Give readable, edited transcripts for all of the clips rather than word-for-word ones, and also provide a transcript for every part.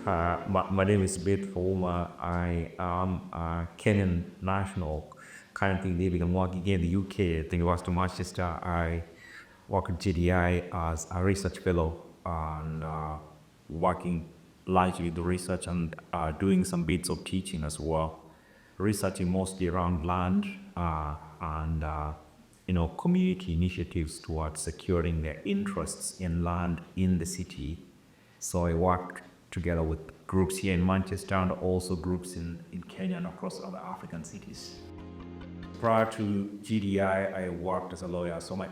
My name is Smith Ouma. I am a Kenyan national, currently living and working here in the UK at the University of Manchester. I work at GDI as a research fellow and working largely with the research and doing some bits of teaching as well. Researching mostly around land and community initiatives towards securing their interests in land in the city. So I work together with groups here in Manchester and also groups in Kenya and across other African cities. Prior to GDI, I worked as a lawyer, so my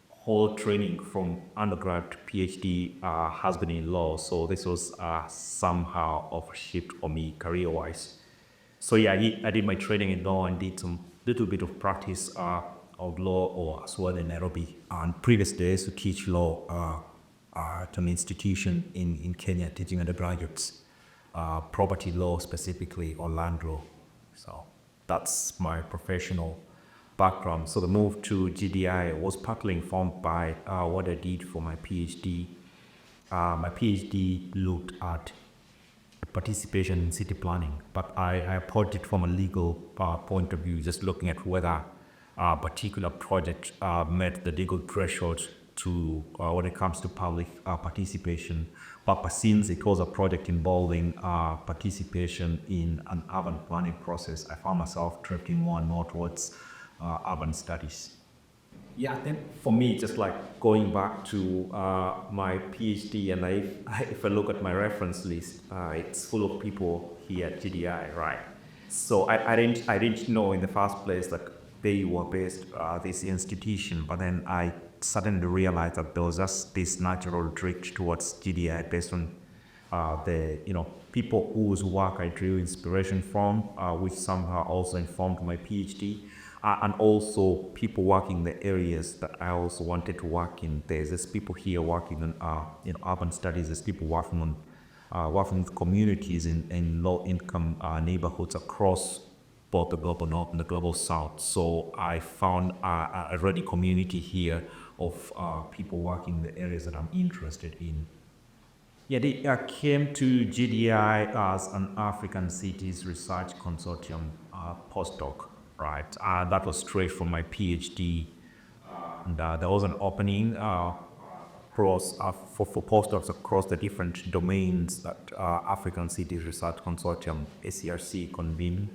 whole training from undergrad to PhD has been in law, so this was somehow of a shift for me career-wise. So yeah, I did my training in law and did some little bit of practice of law as well in Nairobi. And previous days to teach law at an institution in Kenya, teaching undergraduates, property law specifically, or land law. So that's my professional background. So the move to GDI was partly informed by what I did for my PhD. My PhD looked at participation in city planning, but I approached it from a legal point of view, just looking at whether a particular project met the legal threshold to when it comes to public participation. But since it was a project involving participation in an urban planning process, I found myself drifting more and more towards urban studies. Yeah, then for me, just like going back to my PhD, and if I look at my reference list, it's full of people here at GDI, right? So I didn't know in the first place that they were based this institution, but then I suddenly realized that there was just this natural drift towards GDI based on the people whose work I drew inspiration from, which somehow also informed my PhD. And also people working in the areas that I also wanted to work in. There's people here working on urban studies. There's people working with communities in low-income neighborhoods across both the global north and the global south. So I found a ready community here of people working in the areas that I'm interested in. Yeah, they came to GDI as an African Cities Research Consortium postdoc. Right, that was straight from my PhD, and there was an opening for postdocs across the different domains that African Cities Research Consortium (ACRC) convened,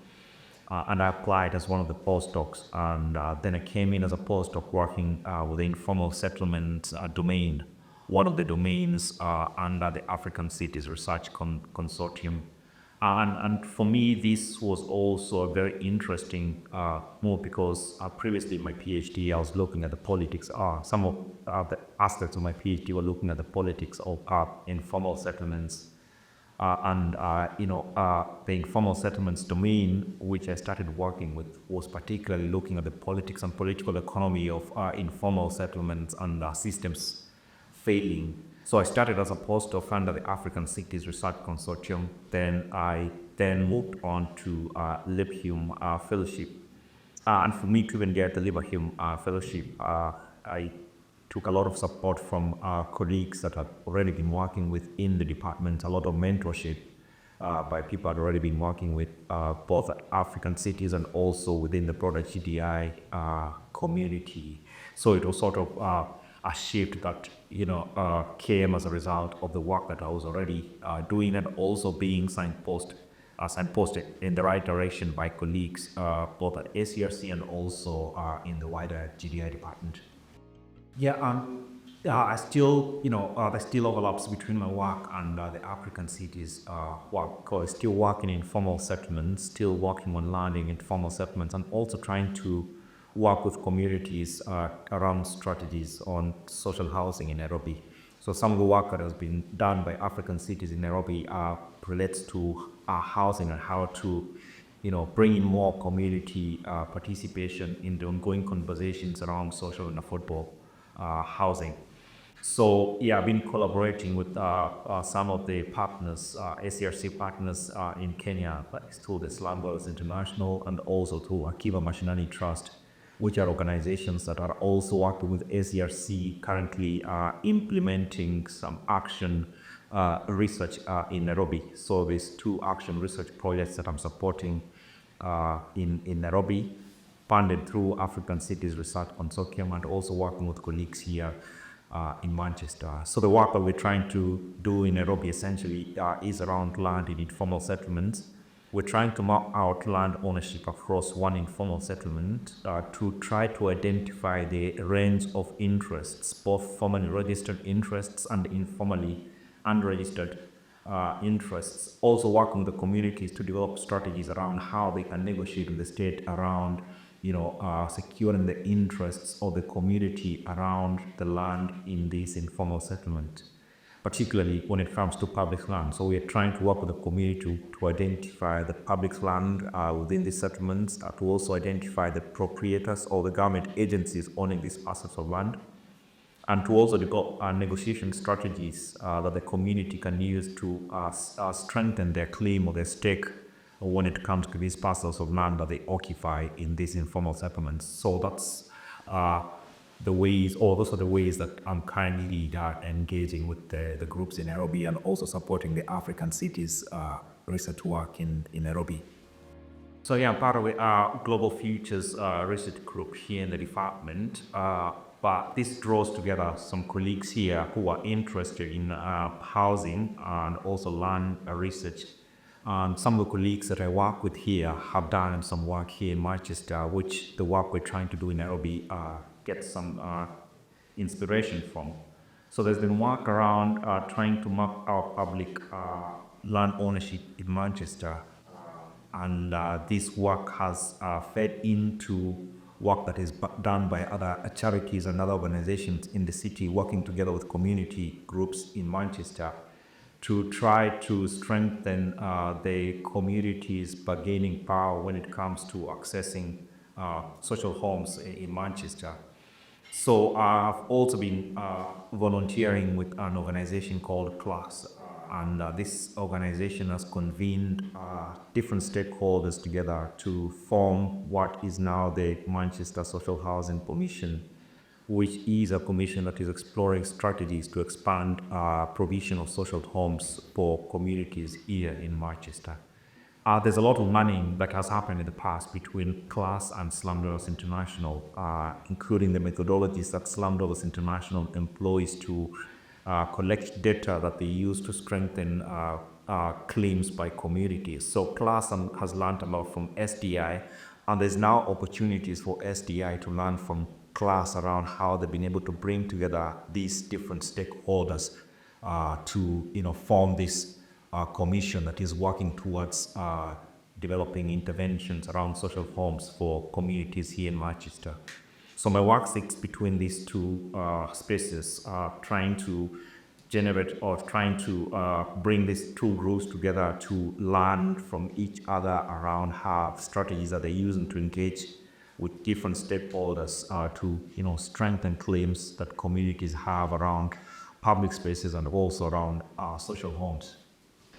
and I applied as one of the postdocs, and then I came in as a postdoc working with the informal settlement domain, one of the domains under the African Cities Research Consortium. And for me, this was also a very interesting move because previously in my PhD, I was looking at the politics. Some of the aspects of my PhD were looking at the politics of informal settlements. The informal settlements domain, which I started working with, was particularly looking at the politics and political economy of informal settlements and systems failing. So I started as a postdoc under the African Cities Research Consortium. Then I moved on to Leverhulme Fellowship. And for me to even get the Leverhulme Fellowship, I took a lot of support from colleagues that had already been working within the department, a lot of mentorship by people I had already been working with, both at African cities and also within the broader GDI community. So it was sort of a shift that came as a result of the work that I was already doing, and also being signposted in the right direction by colleagues both at ACRC and also in the wider GDI department. I still, there still overlaps between my work and the African cities work, because still working in formal settlements, still working on land in informal settlements, and also trying to work with communities around strategies on social housing in Nairobi. So some of the work that has been done by African cities in Nairobi relates to housing and how to, bring in more community participation in the ongoing conversations around social and affordable housing. So I've been collaborating with some of the partners, ACRC partners in Kenya, but through the Slumberers International and also through Akiba Mashinani Trust, which are organizations that are also working with ACRC, currently implementing some action research in Nairobi. So there's two action research projects that I'm supporting in Nairobi, funded through African Cities Research Consortium, and also working with colleagues here in Manchester. So the work that we're trying to do in Nairobi essentially is around land in informal settlements. We're trying to map out land ownership across one informal settlement to try to identify the range of interests, both formally registered interests and informally unregistered interests. Also working with the communities to develop strategies around how they can negotiate with the state around securing the interests of the community around the land in this informal settlement, particularly when it comes to public land. So we are trying to work with the community to identify the public land within these settlements, to also identify the proprietors or the government agencies owning these assets of land, and to also develop negotiation strategies that the community can use to strengthen their claim or their stake when it comes to these parcels of land that they occupy in these informal settlements. So that's the ways, or those are the ways that I'm currently engaging with the groups in Nairobi, and also supporting the African Cities research work in Nairobi. So yeah, I'm part of the Global Futures research group here in the department. But this draws together some colleagues here who are interested in housing and also land research. And some of the colleagues that I work with here have done some work here in Manchester, which the work we're trying to do in Nairobi gets some inspiration from. So there's been work around trying to map our public land ownership in Manchester. And this work has fed into work that is done by other charities and other organizations in the city, working together with community groups in Manchester to try to strengthen the community's bargaining power when it comes to accessing social homes in Manchester. So I've also been volunteering with an organization called CLASS, and this organization has convened different stakeholders together to form what is now the Manchester Social Housing Commission, which is a commission that is exploring strategies to expand provision of social homes for communities here in Manchester. There's a lot of learning that has happened in the past between CLASS and Slumdwellers International, including the methodologies that Slumdwellers International employs to collect data that they use to strengthen claims by communities. So CLASS has learned a lot from SDI, and there's now opportunities for SDI to learn from CLASS around how they've been able to bring together these different stakeholders to form this commission that is working towards developing interventions around social homes for communities here in Manchester. So my work sits between these two spaces, trying to generate or trying to bring these two groups together to learn from each other around how strategies that they're using to engage with different stakeholders to strengthen claims that communities have around public spaces and also around social homes.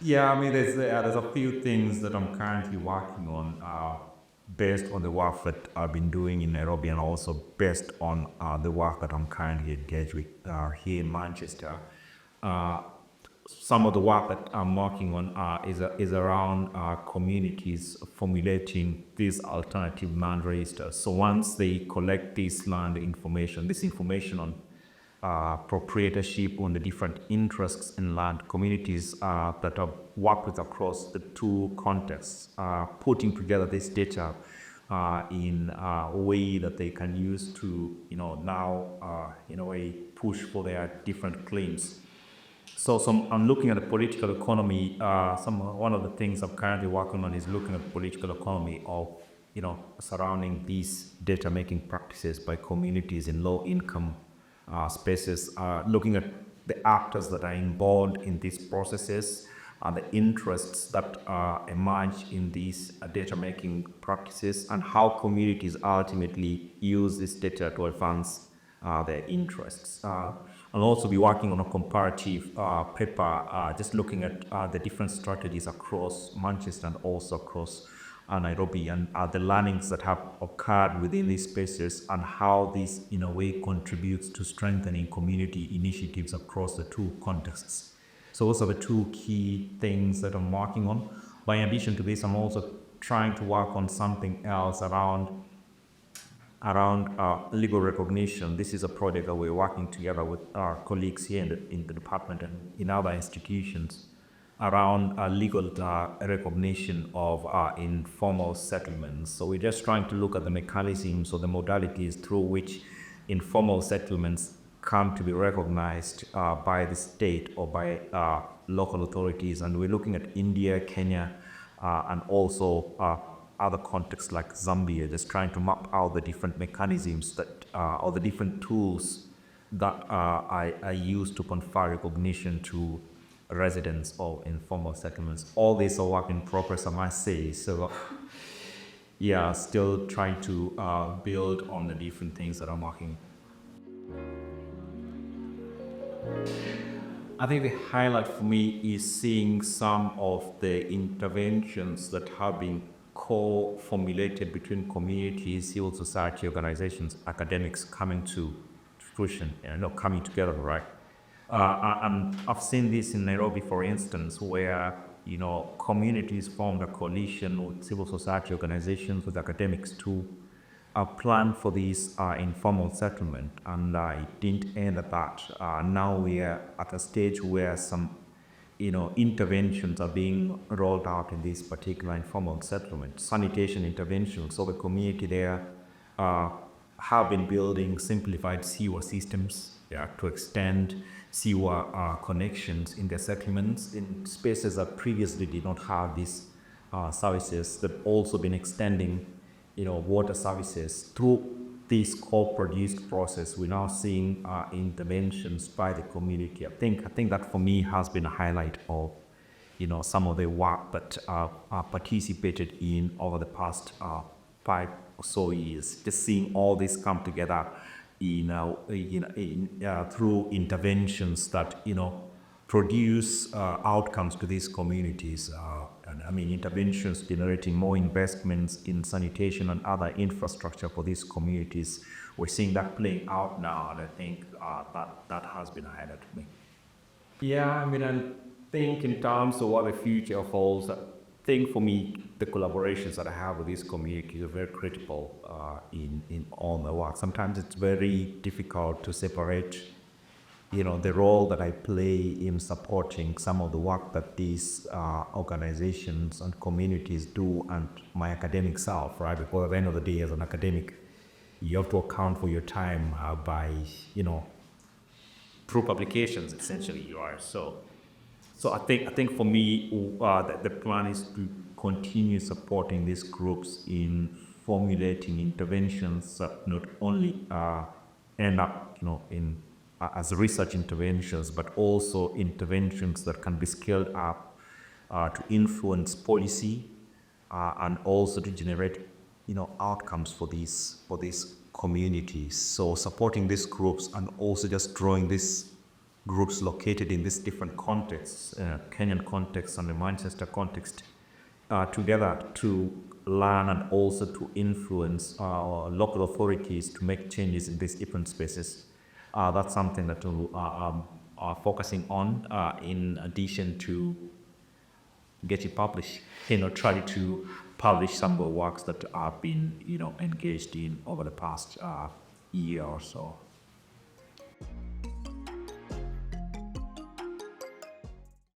Yeah, I mean, there's a few things that I'm currently working on based on the work that I've been doing in Nairobi, and also based on the work that I'm currently engaged with here in Manchester. Some of the work that I'm working on is around communities formulating these alternative land registers. So once they collect this land information, this information on proprietorship, on the different interests in land, communities that have worked with across the two contexts, putting together this data in a way that they can use to, now in a way push for their different claims. So I'm looking at the political economy. One of the things I'm currently working on is looking at the political economy of, surrounding these data making practices by communities in low income spaces, looking at the actors that are involved in these processes, the interests that emerge in these data making practices, and how communities ultimately use this data to advance their interests. I'll also be working on a comparative paper, just looking at the different strategies across Manchester and also across Nairobi, and the learnings that have occurred within these spaces, and how this in a way contributes to strengthening community initiatives across the two contexts. So those are the two key things that I'm working on. By addition to this, I'm also trying to work on something else around legal recognition. This is a project that we're working together with our colleagues here in the department and in other institutions around legal recognition of informal settlements. So we're just trying to look at the mechanisms or the modalities through which informal settlements come to be recognized by the state or by local authorities. And we're looking at India, Kenya, and also other contexts like Zambia, just trying to map out the different mechanisms that or the different tools that I use to confer recognition to residents of informal settlements. All these are work in progress, I must say. So yeah, still trying to build on the different things that I'm working. I think the highlight for me is seeing some of the interventions that have been co-formulated between communities, civil society organizations, academics coming to fruition, coming together, right? And I've seen this in Nairobi, for instance, where communities formed a coalition with civil society organizations, with academics to plan for this informal settlement, and it didn't end at that. Now we are at a stage where some interventions are being rolled out in this particular informal settlement, sanitation interventions. So the community there have been building simplified sewer systems to extend sewer connections in their settlements in spaces that previously did not have these services. They've also been extending water services through this co-produced process. We're now seeing interventions by the community. I think that for me has been a highlight of some of the work that I participated in over the past 5 or so years. Just seeing all this come together through interventions that produce outcomes to these communities. Interventions generating more investments in sanitation and other infrastructure for these communities. We're seeing that playing out now, and I think that has been a highlight to me. Yeah, I think in terms of what the future holds, I think for me, the collaborations that I have with these communities are very critical in all my work. Sometimes it's very difficult to separate the role that I play in supporting some of the work that these organizations and communities do and my academic self, right? Because at the end of the day, as an academic, you have to account for your time by, through publications, essentially you are. So I think for me, the plan is to continue supporting these groups in formulating interventions that not only end up, in as research interventions, but also interventions that can be scaled up to influence policy and also to generate, outcomes for these communities. So supporting these groups and also just drawing these groups located in these different contexts, Kenyan context and the Manchester context, together to learn and also to influence local authorities to make changes in these different spaces. That's something that we are focusing on in addition to getting published, try to publish some of the works that I've been, engaged in over the past year or so.